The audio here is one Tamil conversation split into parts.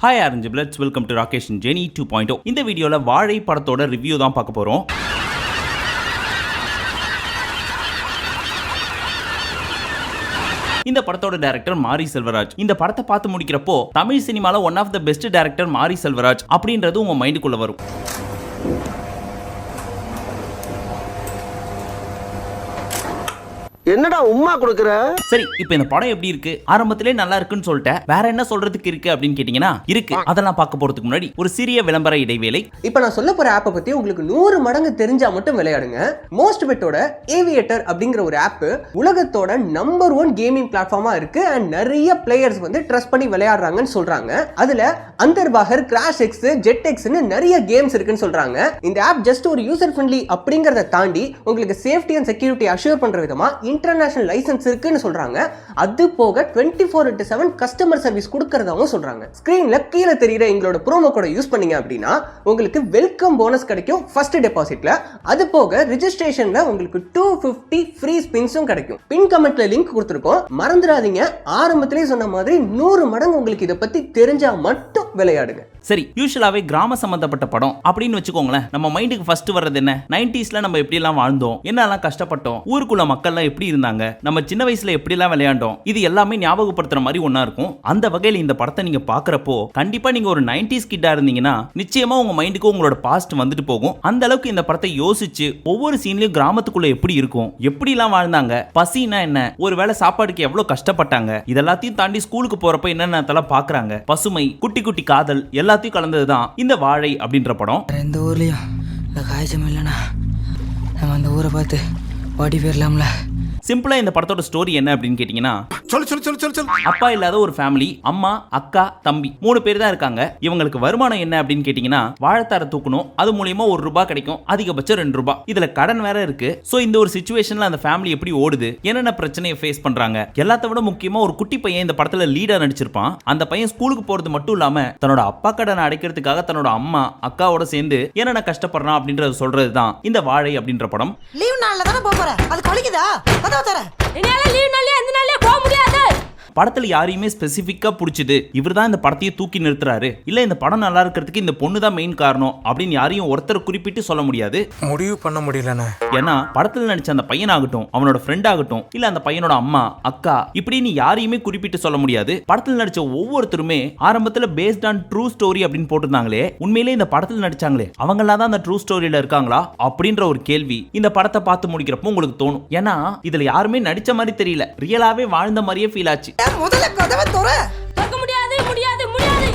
Hi orange பிளட்ஸ், welcome to Rakesh Jenny 2.0. இந்த வீடியோல வாழை படத்தோட ரிவ்யூ தான் பார்க்க போறோம். இந்த படத்தோட டைரக்டர் மாரி செல்வராஜ். இந்த படத்தை பார்த்து முடிக்கிறப்போ தமிழ் சினிமால one of the best director Mari Selvaraj அப்படின்றது உங்க மைண்டுக்குள்ள வரும். என்னடா உம்மா கொடுக்குற? சரி, இப்போ இந்த படம் எப்படி இருக்கு? ஆரம்பத்திலே நல்லா இருக்குன்னு சொல்லிட்டேன், வேற என்ன சொல்றதுக்கு இருக்கு அப்படின்னு கேட்டீங்கன்னா இருக்கு. அதெல்லாம் பார்க்க போறதுக்கு முன்னாடி ஒரு சிறிய விளம்பர இடைவேளை. இப்போ நான் சொல்ல போற ஆப்பை பத்தி உங்களுக்கு 100 மடங்கு தெரிஞ்சா மட்டும் விளையாடுங்க. மோஸ்ட் பெட்டோட ஏவியேட்டர் அப்படிங்கிற ஒரு ஆப் உலகத்தோட நம்பர் 1 கேமிங் பிளாட்ஃபார்மா இருக்கு. அண்ட் நிறைய பிளேயர்ஸ் வந்து ட்ரஸ்ட் பண்ணி விளையாடுறாங்கன்னு சொல்றாங்க. அதுல அந்தர்பாகர், கிராஷ் எக்ஸ், ஜெட் எக்ஸ்னு நிறைய கேம்ஸ் இருக்குன்னு சொல்றாங்க. இந்த ஆப் ஜஸ்ட் ஒரு யூசர் ஃப்ரெண்ட்லி அப்படிங்கறத தாண்டி உங்களுக்கு சேஃப்டி அண்ட் செக்யூரிட்டி அஷ்யூர் பண்ற விதமா இன்டர்நேஷனல் லைசன்ஸ் இருக்குன்னு சொல்றாங்க. அது போக 24/7 கஸ்டமர் சர்வீஸ் கொடுக்கறதாவும் சொல்றாங்க. ஸ்கிரீன்ல கீழே தெரியுற எங்களோட ப்ரோமோ கோட யூஸ் பண்ணீங்க அப்படின்னா உங்களுக்கு வெல்கம் போனஸ் கிடைக்கும் ஃபர்ஸ்ட் டெபாசிட்ல. அது போக ரெஜிஸ்ட்ரேஷன்ல உங்களுக்கு 250 ஃப்ரீ ஸ்பின்ஸும் கிடைக்கும். பின் கமெண்ட்ல லிங்க் கொடுத்திருக்கோம், மறந்துடாதீங்க. ஆரம்பத்திலே சொன்ன மாதிரி 100 மடங்கு உங்களுக்கு இதை பத்தி தெரிஞ்சா மட்டும் விளையாடுங்க. சரி, யூஷுவலாவே கிராம சம்பந்தப்பட்ட படம் அப்படின்னு வச்சுக்கோங்களேன், நம்ம மைண்டுக்கு ஃபர்ஸ்ட் வர்றது என்ன? 90ஸ்ல நம்ம எப்படி எல்லாம் வாழ்ந்தோம், என்னெல்லாம் கஷ்டப்பட்டோம், ஊருக்குள்ள மக்கள்லாம் எப்படி இருந்தாங்க, நம்ம சின்ன வயசுல எப்படி எல்லாம் விளையாண்டோம், இது எல்லாமே ஞாபகப்படுத்துற மாதிரி ஒண்ணா இருக்கும். அந்த வகையில் இந்த படத்தை நீங்க பாக்குறப்போ கண்டிப்பா நீங்க ஒரு 90s கிட்டா இருந்தீங்கன்னா நிச்சயமா உங்க மைண்டுக்கு உங்களோட பாஸ்ட் வந்துட்டு போகும். அந்த அளவுக்கு இந்த படத்தை யோசிச்சு ஒவ்வொரு சீன்லயும் கிராமத்துக்குள்ள எப்படி இருக்கும், எப்படி எல்லாம் வாழ்ந்தாங்க, பசினா என்ன, ஒருவேளை சாப்பாடுக்கு எவ்வளவு கஷ்டப்பட்டாங்க, இதெல்லாத்தையும் தாண்டி ஸ்கூலுக்கு போறப்ப என்னென்ன பாக்குறாங்க, பசுமை, குட்டி குட்டி காதல் எல்லாத்தையும் கலந்ததுதான் இந்த வாழை அப்படின்ற படம். இந்த ஊர்லயும் இந்த காய்ச்சல் இல்லைன்னா நம்ம அந்த ஊரை பார்த்து ஓடி போயிடலாம்ல. சிம்பிளா இந்த படத்தோட ஸ்டோரி என்ன அப்படின்னு கேட்டீங்கன்னா, அப்பா இல்லாத ஒரு ஃபேமிலி, அம்மா, அக்கா, தம்பி 3 பேர் தான் இருக்காங்க. இவங்களுக்கு வருமானம் என்ன அப்படின்னு கேட்டீங்கன்னா வாழைத்தார தூக்கணும், அது மூலமா ₹1 கிடைக்கும், அதிகபட்சம் ₹2. இதுல கடன் வேற இருக்கு. சோ இந்த ஒரு சிச்சுவேஷன்ல அந்த ஃபேமிலி எப்படி ஓடுது, என்னென்ன பிரச்சனையை ஃபேஸ் பண்றாங்க, எல்லாத்த விட முக்கியமா ஒரு குட்டி பையன் இந்த படத்துல லீடா நடிச்சிருப்பான். அந்த பையன் ஸ்கூலுக்கு போறது மட்டும் இல்லாம தன்னோட அப்பா கடனை அடைக்கிறதுக்காக தன்னோட அம்மா, அக்காவோட சேர்ந்து என்னென்ன கஷ்டப்படுறான் அப்படின்றத சொல்றதுதான் இந்த வாழை அப்படின்ற படம். லீவ் நாள்ல தான போறேன், அது கொலிக்குதா? அத தர என்னால லீவ் நாள்ல எந்த நாள்ல போக முடியாது. படத்துல யாரையுமே ஸ்பெசிபிக்கா பிடிச்சது இவர் தான் இந்த படத்தையே தூக்கி நிறுத்துறாரு, இல்ல இந்த படம் நல்லா இருக்கிறதுக்கு இந்த பொண்ணு தான் மெயின் காரணம் அப்படின்னு யாரையும் ஒருத்தர் குறிப்பிட்டு சொல்ல முடியாது, முடிவு பண்ண முடியலண்ணே. ஏன்னா படத்துல நடிச்ச அந்த பையனாகட்டும், அவனோட ஃப்ரெண்ட் ஆகட்டும், இல்ல அந்த பையனோட அம்மா, அக்கா, இப்படின்னு யாரையுமே குறிப்பிட்டு சொல்ல முடியாது. படத்துல நடிச்ச ஒவ்வொருத்தருமே ஆரம்பத்துல பேஸ்ட் ஆன் ட்ரூ ஸ்டோரி அப்படின்னு போட்டிருந்தாங்களே, உண்மையிலே இந்த படத்துல நடிச்சாங்களே அவங்கெல்லாம் தான் அந்த ட்ரூ ஸ்டோரியில இருக்காங்களா அப்படின்ற ஒரு கேள்வி இந்த படத்தை பார்த்து முடிக்கிறப்போ உங்களுக்கு தோணும். ஏன்னா இதுல யாருமே நடிச்ச மாதிரி தெரியல, ரியலாவே வாழ்ந்த மாதிரியே ஃபீல் ஆச்சு. முதல்ல கதவை தர தக்க முடியாது முடியாது முடியாது.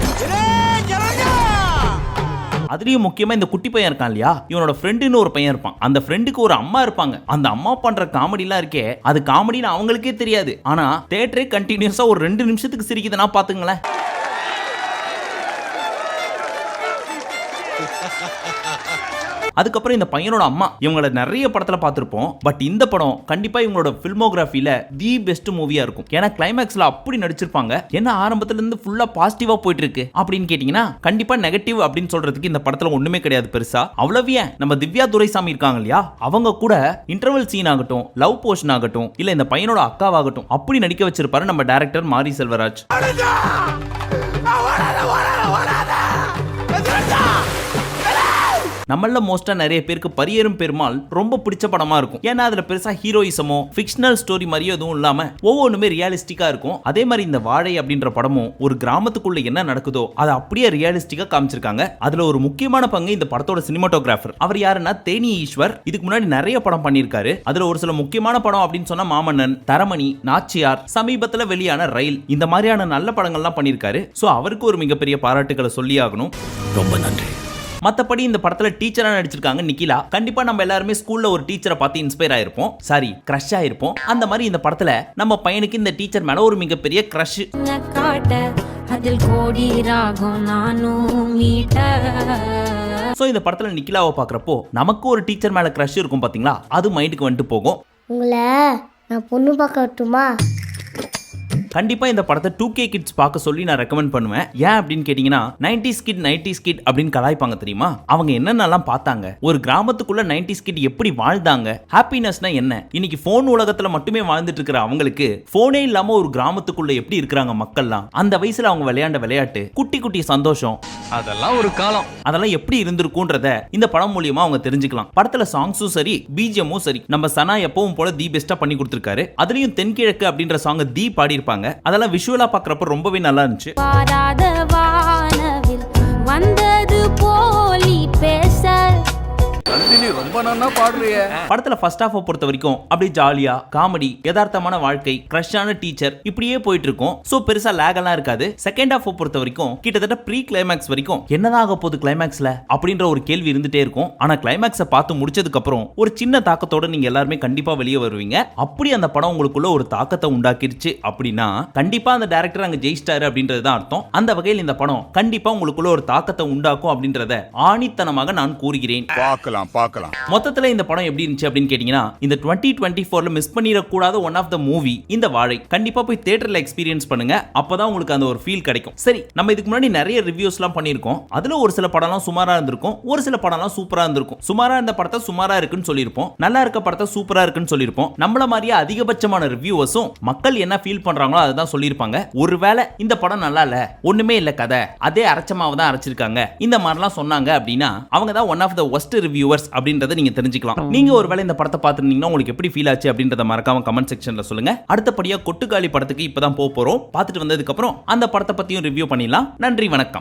அதுலயும் முக்கியமா இந்த குட்டி பையன் இருக்கான் இல்லையா, இவனோட ஃப்ரெண்டுன்னு ஒரு பையன் இருப்பான். அந்த ஃப்ரெண்டுக்கு ஒரு அம்மா இருப்பாங்க. அந்த அம்மா பண்ற காமெடிலாம் இருக்கே, அது காமெடின்னு அவங்களுக்கே தெரியாது. ஆனா தியேட்டரே கண்டினியூஸா ஒரு 2 நிமிஷத்துக்கு சிரிக்குதுன்னா பாத்துங்களேன். அதுக்கப்புறம் இந்த பையனோட அம்மா, இவங்களை நிறைய படத்துல பார்த்திருப்போம். பட் இந்த படம் கண்டிப்பா இவங்களோட ஃபில்மோகிராஃபில தி பெஸ்ட் மூவியா இருக்கும். ஏன்னா கிளைமேக்ஸ்ல அப்படி நடிச்சிருப்பாங்க. என்ன ஆரம்பத்துல இருந்து ஃபுல்லா பாசிட்டிவா போயிட்டு இருக்கு அப்படின்னு கேட்டீங்கன்னா கண்டிப்பா நெகட்டிவ் அப்படின்னு சொல்றதுக்கு இந்த படத்துல ஒண்ணுமே கிடையாது பெருசா. அவ்வளவு ஏன், நம்ம திவ்யா துரைசாமி இருக்காங்க இல்லையா, அவங்க கூட இன்டர்வல் சீன் ஆகட்டும், லவ் போர்ஷன் ஆகட்டும், இல்ல இந்த பையனோட அக்காவாகட்டும் அப்படி நடிக்க வச்சிருப்பாரு நம்ம டைரக்டர் மாரி செல்வராஜ். நம்மள மோஸ்டா நிறைய பேருக்கு பரியேறும் பெருமாள் ரொம்ப பிடிச்ச படமா இருக்கும். ஏன்னா அதுல பெருசா ஹீரோயிசமோ ஃபிக்ஷனல் ஸ்டோரி மாதிரியோ எதுவும் இல்லாம ஒவ்வொன்றுமே ரியாலிஸ்டிக்கா இருக்கும். அதே மாதிரி இந்த வாழை அப்படின்ற படமும் ஒரு கிராமத்துக்குள்ள என்ன நடக்குதோ அதை அப்படியே ரியாலிஸ்டிக்கா காமிச்சிருக்காங்க. அதுல ஒரு முக்கியமான பங்கு இந்த படத்தோட சினிமாட்டோகிராஃபர். அவர் யாருன்னா தேனி ஈஸ்வர். இதுக்கு முன்னாடி நிறைய படம் பண்ணியிருக்காரு. அதுல ஒரு சில முக்கியமான படம் அப்படின்னு சொன்னா மாமன்னன், தரமணி, நாச்சியார், சமீபத்துல வெளியான ரயில், இந்த மாதிரியான நல்ல படங்கள்லாம் பண்ணியிருக்காரு. சோ அவருக்கு ஒரு மிகப்பெரிய பாராட்டுகளை சொல்லி ஆகணும். ரொம்ப நன்றி. மத்தபடி இந்த படத்துல டீச்சரா நடிச்சிருக்காங்க நிக்கிலா. கண்டிப்பா நம்ம எல்லாருமே ஸ்கூல்ல ஒரு டீச்சரை பார்த்து இன்ஸ்பயர் ஆயிருப்போம், சாரி கிரஷ் ஆயிருப்போம். அந்த மாதிரி இந்த படத்துல நம்ம பையனுக்கு இந்த டீச்சர் மேல ஒரு மிகப்பெரிய கிரஷ். சோ இந்த படத்துல நிக்கிலாவை பாக்குறப்போ நமக்கு ஒரு டீச்சர் மேல கிரஷ் இருக்கும் பாத்தீங்களா, அது மைண்டுக்கு வந்துட்டு போகும். உங்களை நான் பொண்ணு பார்க்க வரட்டுமா? கண்டிப்பா இந்த படத்தை 2K கிட்ஸ் பார்க்க சொல்லி நான் ரெக்கமெண்ட் பண்ணுவேன். ஏன் அப்படின்னு கேட்டீங்கன்னா 90s கிட் அப்படின்னு கலாய்ப்பாங்க தெரியுமா? அவங்க என்னென்னலாம் பார்த்தாங்க, ஒரு கிராமத்துக்குள்ள 90s கிட் எப்படி வாழ்ந்தாங்க, ஹாப்பினஸ்னா என்ன, இன்னைக்கு போன் உலகத்துல மட்டுமே வாழ்ந்துட்டு இருக்கிற அவங்களுக்கு போனே இல்லாம ஒரு கிராமத்துக்குள்ள எப்படி இருக்கிறாங்க மக்கள்லாம், அந்த வயசுல அவங்க விளையாண்ட விளையாட்டு, குட்டி குட்டி சந்தோஷம், அதெல்லாம் ஒரு காலம், அதெல்லாம் எப்படி இருந்திருக்கும்ன்றத இந்த படம் மூலியமா அவங்க தெரிஞ்சுக்கலாம். படத்துல சாங்ஸும் சரி, பிஜிஎம்மும் சரி, நம்ம சனா எப்பவும் போல தி பெஸ்டா பண்ணி கொடுத்திருக்காரு. அதுலயும் தென்கிழக்கு அப்படின்ற சாங் தி பாடி இருப்பாங்க. அதெல்லாம் விஷுவலா பாக்குறப்ப ரொம்பவே நல்லா இருந்துச்சு. பாராத வானவில் வந்தது போலி பேச நந்தினி ரொம்ப நன்னா பாடுறியே. படத்துல ஃபர்ஸ்ட் ஹாஃப் பொறுத்த வரைக்கும் அப்படியே ஜாலியா காமெடி, யதார்த்தமான வாழ்க்கை, கிரஷான டீச்சர் இப்படியே போயிட்டு இருக்கும். சோ பெருசா லேக் எல்லாம் இருக்காது. செகண்ட் ஹாஃப் பொறுத்த வரைக்கும் கிட்டத்தட்ட ப்ரீ கிளைமேக்ஸ் வரைக்கும் என்னதான் ஆக போகுது கிளைமேக்ஸ்ல அப்படின்ற ஒரு கேள்வி இருந்துட்டே இருக்கும். ஆனா கிளைமேக்ஸை பார்த்து முடிச்சதுக்கு அப்புறம் ஒரு சின்ன தாக்கத்தோட நீங்க எல்லாருமே கண்டிப்பா வெளியே வருவீங்க. அப்படி அந்த படம் உங்களுக்குள்ள ஒரு தாக்கத்தை உண்டாக்கிருச்சு அப்படின்னா கண்டிப்பா அந்த டைரக்டர் அங்க ஜெயிச்சிட்டாரு அப்படின்றது தான் அர்த்தம். அந்த வகையில் இந்த படம் கண்டிப்பா உங்களுக்குள்ள ஒரு தாக்கத்தை உண்டாக்கும் அப்படின்றத ஆணித்தனமாக நான் கூறுகிறேன். பார்க்கலாம். மொத்தத்துல இந்த படம் எப்படி இருந்துச்சு அப்படின்னு கேட்டீங்கன்னா, இந்த 2024ல மிஸ் பண்ணிடக்கூடாத ஒன் ஆஃப் த மூவி இந்த வாழை. கண்டிப்பா போய் தியேட்டர்ல எக்ஸ்பீரியன்ஸ் பண்ணுங்க. அப்பதான் உங்களுக்கு அந்த ஒரு ஃபீல் கிடைக்கும். சரி, நம்ம இதுக்கு முன்னாடி நிறைய ரிவ்யூஸ்லாம் பண்ணியிருக்கோம். அதுல ஒரு சில படம்லாம் சுமாரா இருந்திருக்கும், ஒரு சில படம்லாம் சூப்பரா இருந்திருக்கும். சுமாரா இருந்த படத்தை சுமாரா இருக்குன்னு சொல்லியிருப்போம், நல்லா இருக்க படத்தை சூப்பரா இருக்குன்னு சொல்லியிருப்போம். நம்மள மாதிரியே அதிகபட்சமான ரிவ்யூவர்ஸும் மக்கள் என்ன ஃபீல் பண்றாங்களோ அதை தான் சொல்லியிருப்பாங்க. ஒருவேளை இந்த படம் நல்லா இல்ல, ஒண்ணுமே இல்ல கதை, அதே அரைச்சமாவை தான் அரைச்சிருக்காங்க, இந்த மாதிரிலாம் சொன்னாங்க அப்படின்னா அவங்க தான் one of the worst reviewers அப்படின்றத நீங்க தெரிஞ்சுக்கலாம். நீங்க ஒருவேளை இந்த படத்தை பார்த்துருந்தீங்கன்னா உங்களுக்கு எப்படி ஃபீல் ஆச்சு அப்படின்றத மறக்காம கமெண்ட் செக்ஷன்ல சொல்லுங்க. அடுத்தபடியா கொட்டுக்காளி படத்துக்கு இப்பதான் போறோம். பார்த்துட்டு வந்ததுக்கு அப்புறம் அந்த படத்தை பத்தியும் ரிவ்யூ பண்ணிடலாம். நன்றி, வணக்கம்.